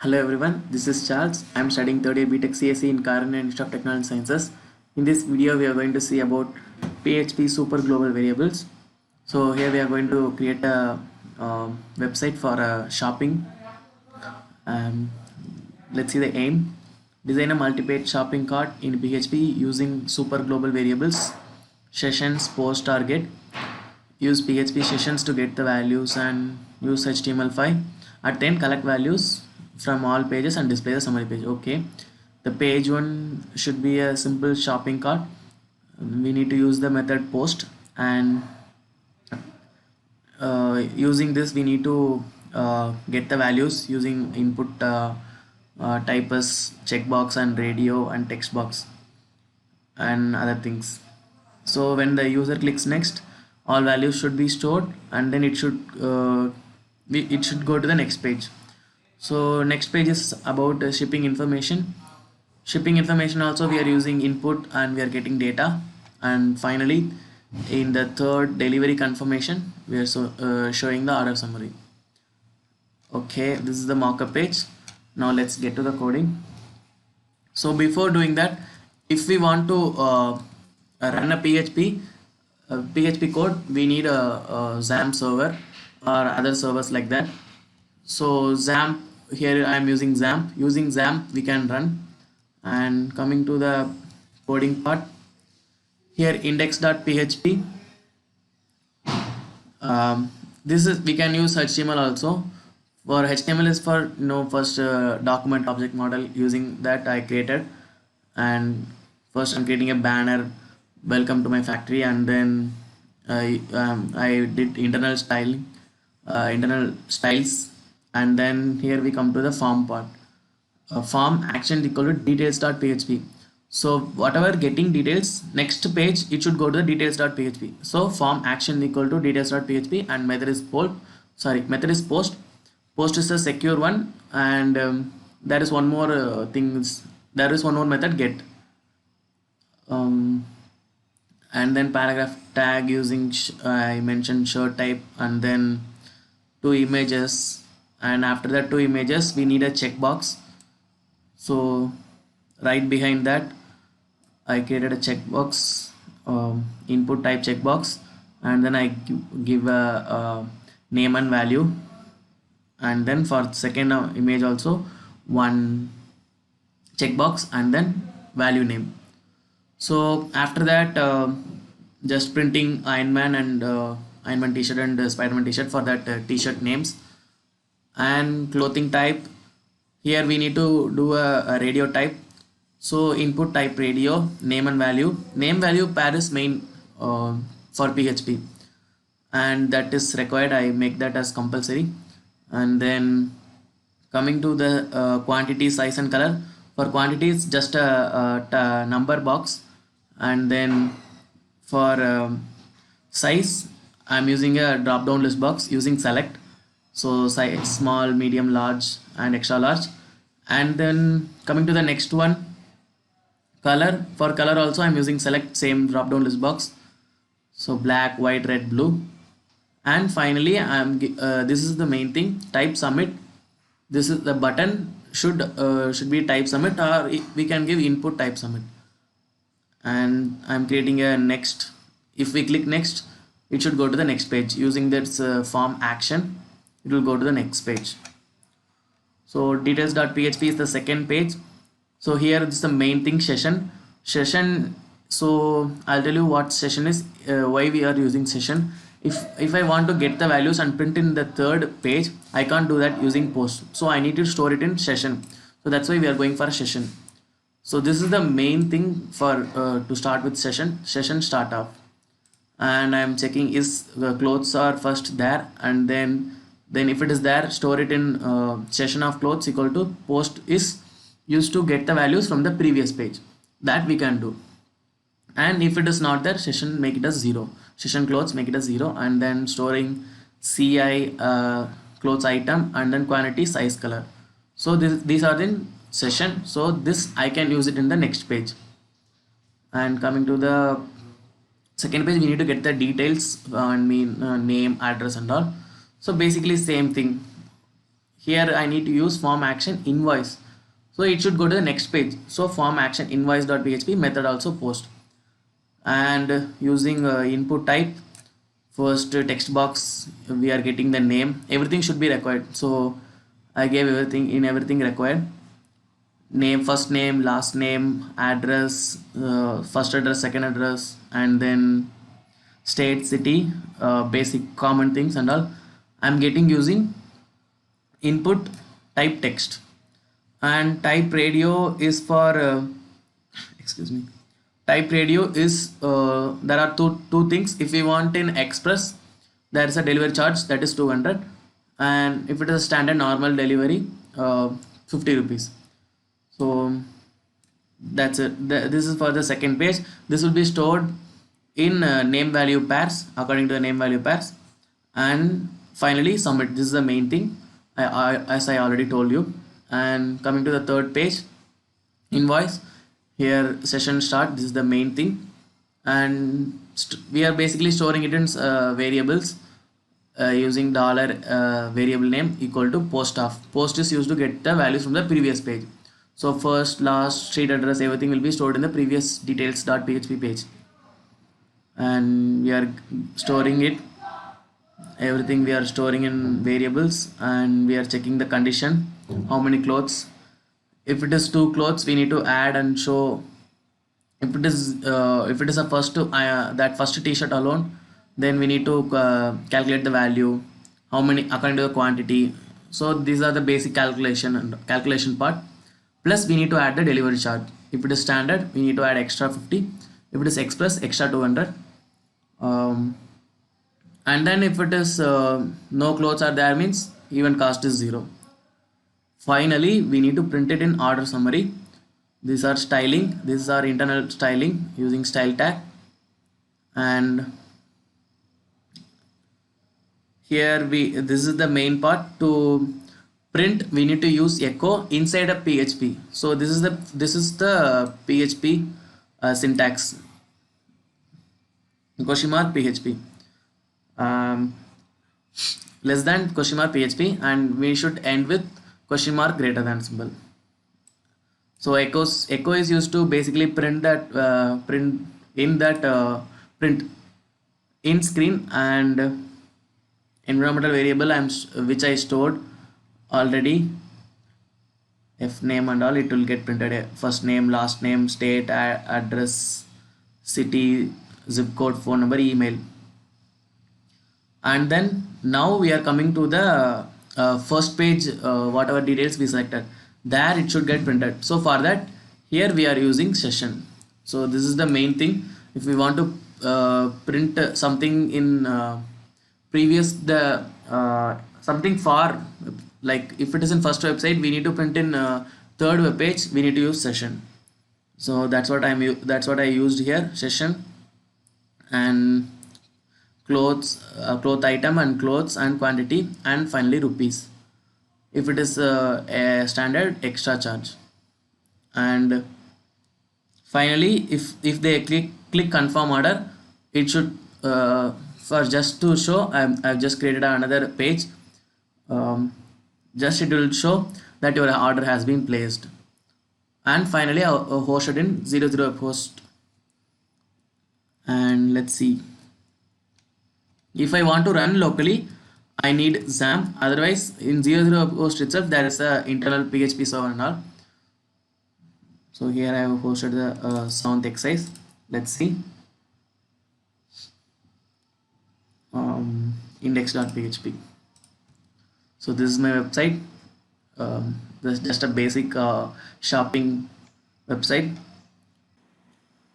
Hello everyone, this is Charles. I am studying third year BTech CSE in Karana Institute of Technology and Sciences. In this video, we are going to see about PHP super global variables. So here we are going to create a website for shopping. Um, let's see the aim. Design a multi-page shopping cart in PHP using super global variables, sessions, post, target. Use PHP sessions to get the values and use HTML5. At 10, collect values from all pages and display the summary page. Okay, the page one should be a simple shopping cart. We need to use the method post, and using this we need to get the values using input type as checkbox and radio and text box and other things. So when the user clicks next, all values should be stored, and then it should go to the next page. So next page is about shipping information. Shipping information also we are using input and we are getting data. And finally, in the third delivery confirmation, we are showing the order summary. Okay, this is the mockup page. Now let's get to the coding. So before doing that, if we want to run a PHP code, we need a XAMPP server or other servers like that. So XAMPP, here I am using XAMPP. Using XAMPP we can run. And coming to the coding part, here index.php. This is, we can use HTML also. For HTML is for first document object model. Using that I created, and first I'm creating a banner, welcome to my factory, and then I did internal styling, internal styles, and then here we come to the form part. Form action equal to details.php. So whatever getting details, next page it should go to the details.php. So form action equal to details.php, and method is post. Post is a secure one, and there is one more there is one more method, get. And then paragraph tag using I mentioned shirt type, and then two images, and after that two images we need a checkbox. So right behind that I created a checkbox, input type checkbox, and then I give a name and value, and then for second image also one checkbox and then value name. So after that just printing Iron Man and Iron Man t-shirt and Spider-Man t-shirt for that t-shirt names. And clothing type, here we need to do a radio type. So input type radio, name and value. Name value pair is main for PHP, and that is required. I make that as compulsory. And then coming to the quantity, size and color. For quantity it's just a number box, and then for size I'm using a drop down list box using select. So size small, medium, large and extra large. And then coming to the next one, color. For color also I'm using select, same drop down list box. So black, white, red, blue. And finally this is the main thing, type submit. This is the button should be type submit, or we can give input type submit. And I'm creating a next. If we click next, it should go to the next page. Using this form action, it will go to the next page. So details.php is the second page. So here is the main thing, session. So I'll tell you what session is, why we are using session. If I want to get the values and print in the third page, I can't do that using post. So I need to store it in session. So that's why we are going for a session. So this is the main thing for to start with session start off. And I'm checking is the clothes are first there, and then if it is there, store it in session of clothes equal to post is used to get the values from the previous page. That we can do. And if it is not there, session make it as 0. Session clothes make it as 0, and then storing ci clothes item, and then quantity, size, color. So these are in session. So this I can use it in the next page. And coming to the second page, we need to get the details and name, address and all. So basically same thing. here I need to use form action invoice, so it should go to the next page. So form action invoice.php method also post, and using input type, first text box we are getting the name, everything should be required. So I gave everything required, name, first name, last name, address, first address, second address, and then state, city, basic common things and all. I'm getting using input type text, and type radio is for excuse me, type radio is there are two things. If we want in express, there is a delivery charge, that is 200, and if it is a standard normal delivery, 50 rupees. So that's it. This is for the second page. This will be stored in name value pairs according to the name value pairs, and finally submit. This is the main thing, as I already told you. And coming to the third page, invoice, here session start, this is the main thing, and we are basically storing it in variables, using dollar variable name equal to post of. Post is used to get the values from the previous page. So first, last, street address, everything will be stored in the previous details.php page, and we are storing it, everything we are storing in variables, and we are checking the condition, how many clothes. If it is 2 clothes, we need to add and show. If it is a first that first t-shirt alone, then we need to calculate the value, how many according to the quantity. So these are the basic calculation part, plus we need to add the delivery charge. If it is standard, we need to add extra 50. If it is express, extra 200. And then if it is no clothes are there, means even cost is 0. Finally, we need to print it in order summary. These are styling, this is our internal styling using style tag, and here this is the main part. To print, we need to use echo inside a PHP. So this is the PHP syntax, question mark PHP, less than question mark PHP, and we should end with question mark greater than symbol. So echo is used to basically print print in screen, and environmental variable which I stored already, f name and all, it will get printed. First name, last name, state, address, city, zip code, phone number, email. And then now we are coming to the first page, whatever details we selected, there it should get printed. So for that, here we are using session. So this is the main thing. If we want to print something in previous something for, like if it is in first website, we need to print in third web page, we need to use session. So that's what I used here, session, and clothes, cloth item, and clothes and quantity, and finally rupees. If it is a standard, extra charge. And finally, if they click confirm order, it should for just to show, I've just created another page, just it will show that your order has been placed. And finally, I hosted in 00 host. And let's see, if I want to run locally, I need XAMPP. Otherwise, in 00 host itself, there is a internal PHP server and all. So here I have hosted the 7th exercise. Let's see, index.php. So this is my website. This is just a basic shopping website.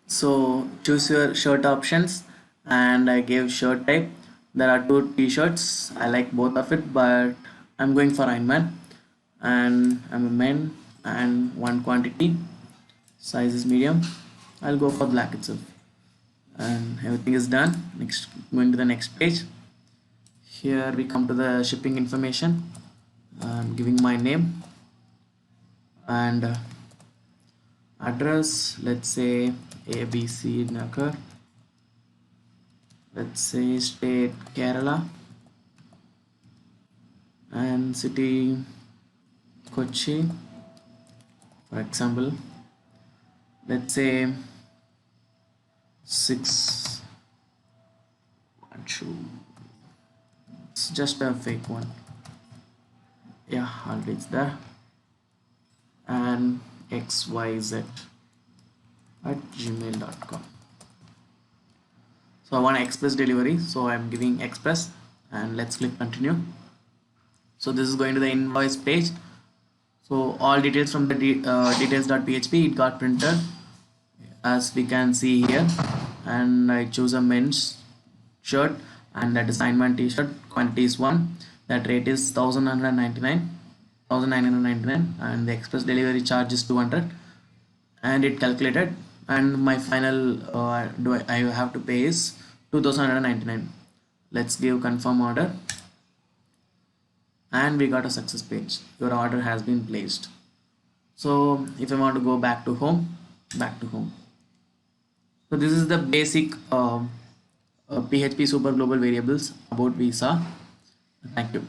So choose your shirt options, and I gave shirt type. There are 2 t-shirts. I like both of it, but I'm going for Iron Man, and I'm a man, and 1 quantity, size is medium. I'll go for black itself, and everything is done. Next, going to the next page. Here we come to the shipping information. I'm giving my name and address. Let's say ABC Nagar. Let's say state Kerala, and city Kochi, for example. Let's say 6 1 2. It's just a fake one. Yeah, already it's there. And xyz@gmail.com. So I want express delivery, so I'm giving express, and let's click continue. So this is going to the invoice page. So all details from the details.php, it got printed as we can see here, and I choose a men's shirt, and that is 9 t-shirt, quantity is 1, that rate is 1999, and the express delivery charge is 200, and it calculated, and my final I have to pay is 2199. Let's give confirm order, and we got a success page. Your order has been placed. So if I want to go back to home, back to home. So this is the basic PHP super global variables about visa. Thank you.